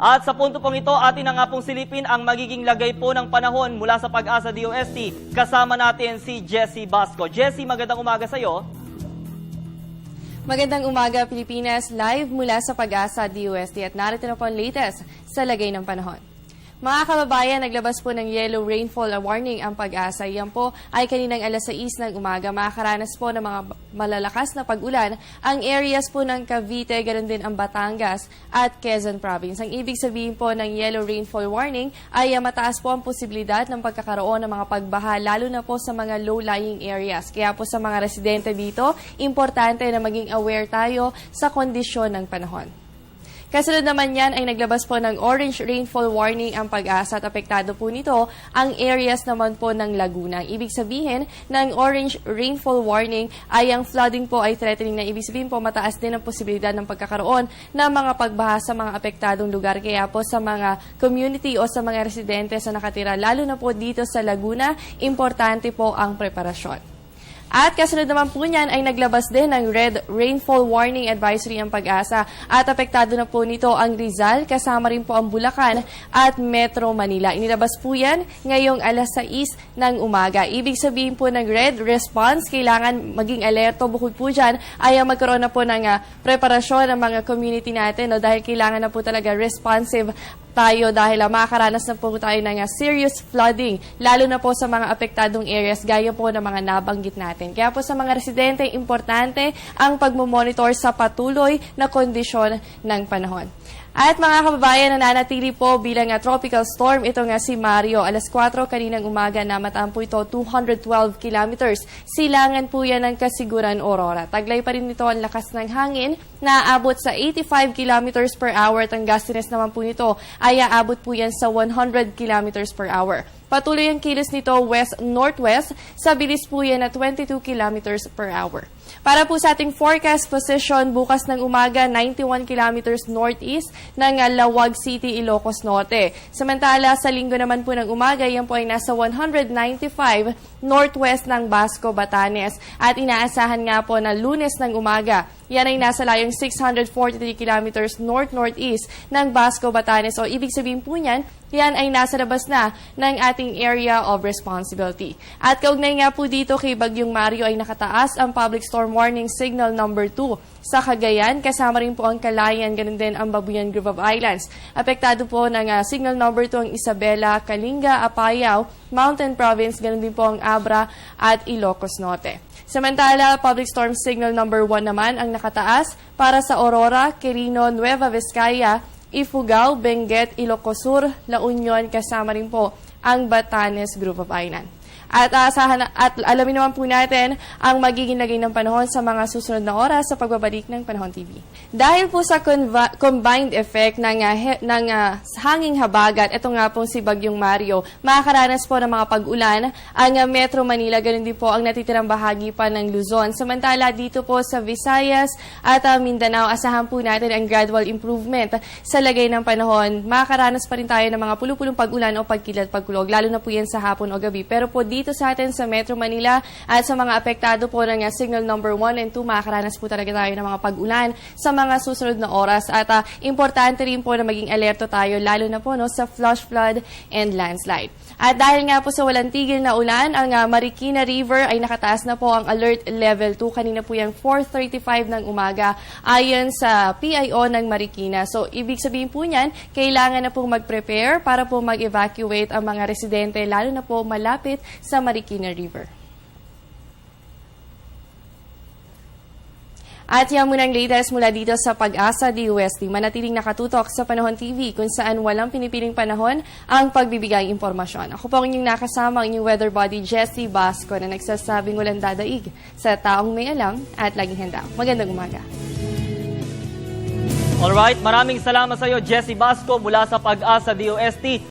At sa punto pong ito, atin na nga pong silipin ang magiging lagay po ng panahon mula sa Pag-asa DOST. Kasama natin si Jessie Basco. Jessie, magandang umaga sa iyo. Magandang umaga, Pilipinas. Live mula sa Pag-asa DOST at narito na po ang latest sa lagay ng panahon. Mga kababayan, naglabas po ng yellow rainfall warning ang Pag-asa. Yan po ay kaninang alas 6 ng umaga. Makakaranas po ng mga malalakas na pag-ulan ang areas po ng Cavite, ganoon din ang Batangas at Quezon Province. Ang ibig sabihin po ng yellow rainfall warning ay mataas po ang posibilidad ng pagkakaroon ng mga pagbaha, lalo na po sa mga low-lying areas. Kaya po sa mga residente dito, importante na maging aware tayo sa kondisyon ng panahon. Kasunod naman yan ay naglabas po ng orange rainfall warning ang Pag-asa at apektado po nito ang areas naman po ng Laguna. Ibig sabihin ng orange rainfall warning ay ang flooding po ay threatening na ibig sabihin po mataas din ang posibilidad ng pagkakaroon ng mga pagbaha sa mga apektadong lugar. Kaya po sa mga community o sa mga residente sa nakatira, lalo na po dito sa Laguna, importante po ang preparasyon. At kasunod naman po niyan ay naglabas din ng red rainfall warning advisory ang Pag-asa at apektado na po nito ang Rizal, kasama rin po ang Bulacan at Metro Manila. Inilabas po yan ngayong alas 6 ng umaga. Ibig sabihin po ng red response, kailangan maging alerto. Bukod po dyan ay magkaroon na po ng preparasyon ng mga community natin, no, dahil kailangan na po talaga responsive tayo dahil makakaranas na po tayo ng serious flooding, lalo na po sa mga apektadong areas gaya po ng mga nabanggit natin. Kaya po sa mga residente, importante ang pagmumonitor sa patuloy na kondisyon ng panahon. At mga kababayan, nananatili po bilang tropical storm ito nga si Mario. Alas 4 kaninang umaga namataan po ito 212 kilometers. Silangan po yan ng Kasiguran, Aurora. Taglay pa rin nito ang lakas ng hangin na aabot sa 85 kilometers per hour at ang gustiness naman po nito ay aabot po yan sa 100 kilometers per hour. Patuloy ang kilos nito west-northwest sa bilis po yan na 22 kilometers per hour. Para po sa ating forecast position, bukas ng umaga, 91 kilometers northeast ng Lawag City, Ilocos Norte. Samantala, sa linggo naman po ng umaga, yan po ay nasa 195 northwest ng Basco, Batanes. At inaasahan nga po na Lunes ng umaga, yan ay nasa layong 643 kilometers north-northeast ng Basco, Batanes. O ibig sabihin po niyan, yan ay nasa labas na ng ating area of responsibility. At kaugnay nga po dito kay Bagyong Mario ay nakataas ang public storm warning signal number 2 sa Cagayan. Kasama rin po ang Calayan, ganun din ang Babuyan Group of Islands. Apektado po ng signal number 2 ang Isabela, Kalinga, Apayao, Mountain Province, ganun din po ang Abra at Ilocos Norte. Samantala, public storm signal number 1 naman ang nakataas para sa Aurora, Quirino, Nueva Vizcaya, Ifugao, Benguet, Ilocos Sur, La Union, kasama rin po ang Batanes Group of Islands. At alamin naman po natin ang magiging lagay ng panahon sa mga susunod na oras sa pagbabalik ng Panahon TV. Dahil po sa combined effect ng hanging habagat, ito nga pong si Bagyong Mario, makakaranas po ng mga pag-ulan ang Metro Manila, ganun din po ang natitirang bahagi pa ng Luzon. Samantala dito po sa Visayas at Mindanao, asahan po natin ang gradual improvement sa lagay ng panahon. Makakaranas pa rin tayo ng mga pulupulong pag-ulan o pagkilat-pagkulog, lalo na po yan sa hapon o gabi. Pero po dito sa atin sa Metro Manila at sa mga apektado po ng signal number 1 and 2, makakaranas po talaga tayo ng mga pag-ulan sa mga susunod na oras. At importante rin po na maging alerto tayo, lalo na po sa flash flood and landslide. At dahil nga po sa walang tigil na ulan, ang Marikina River ay nakataas na po ang alert level 2. Kanina po yung 4:35 ng umaga ayon sa PIO ng Marikina. So, ibig sabihin po niyan, kailangan na pong mag-prepare para po mag-evacuate ang mga residente, lalo na po malapit sa Marikina River. At yan muna ang latest mula dito sa Pag-asa DOST. Manatiling nakatutok sa Panahon TV kung saan walang pinipiling panahon ang pagbibigay impormasyon. Ako po ang inyong nakasama, ang inyong weather body Jessie Basco na nagsasabing walang dadaig sa taong may alam at laging handa. Magandang umaga. Alright, maraming salamat sa iyo Jessie Basco mula sa Pag-asa DOST.